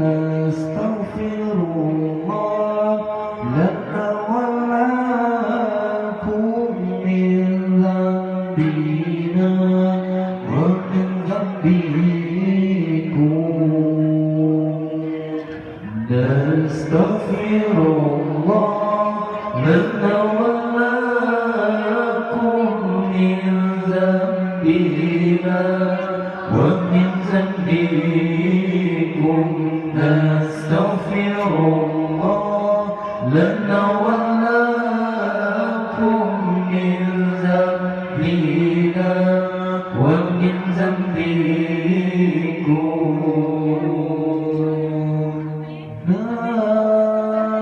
نستغفر الله لنا ولكم من ذنبنا ومن ذنبكم نستغفر الله لنا ولكم من ذنبنا ومن ذنبكم نستغفر الله لنا ولكم من ذنبنا ومن ذنبكم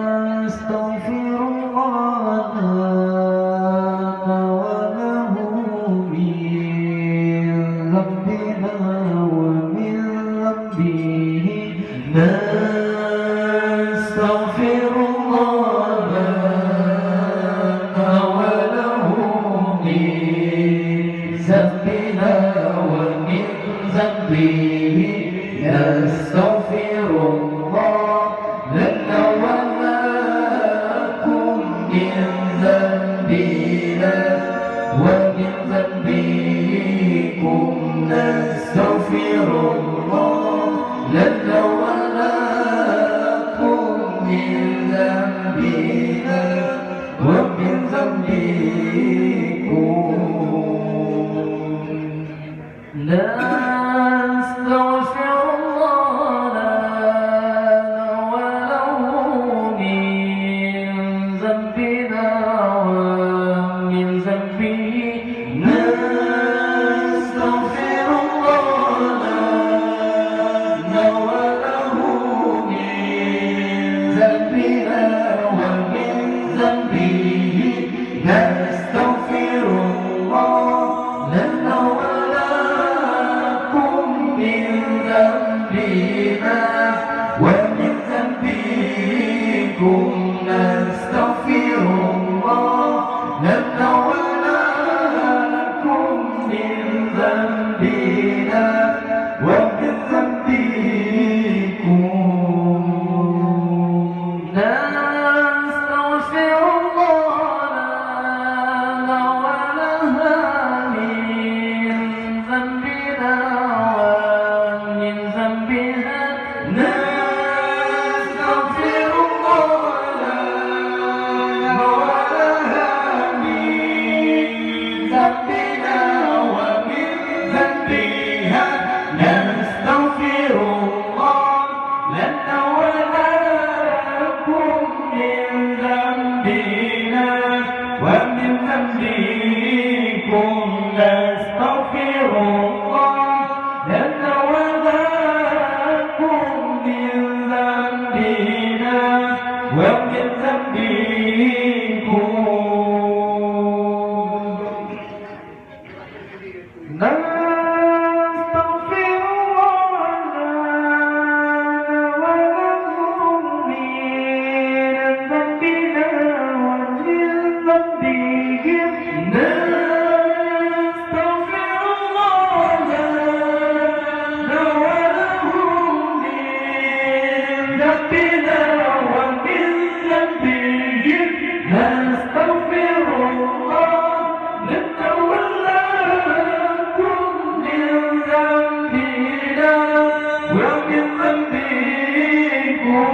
نستغفر الله لنا وله من ذنبنا ومن ذنبه نستغفر الله لنا وله من ذنبنا ومن ذنبه نستغفر الله لنا ولكم من ذنبنا ومن ذنبكم نستغفر الله لنا ولكم من ذنبنا ومن ذنبكم نستغفر الله لنا وله من ذنبنا ومن ذنبه نستغفر الله لنا وله من ذنبنا ومن ذنبه نستغفر الله لنا ولكم من ذنبنا ومن ذنبكم نستغفر الله لنا ولكم من ذنبنا ومن ذنبكم نستغفر الله لنا ولها من ذنبنا ومن ذنبها نستغفر الله لنا ولها من ذنبنا ومن ذنبها نستغفر الله لنا ولكم من ذنبنا ومن ذنبكم نستغفر الله لنا ولكم من ذنبنا ومن ذنبكم نستغفر الله لنا ولكم من ذنبنا ومن ذنبهم نستغفر الله لنا ولهم من ذنبنا ومن ذنبهم نستغفر الله لنا ولكم من ذنبنا ومن ذنبكم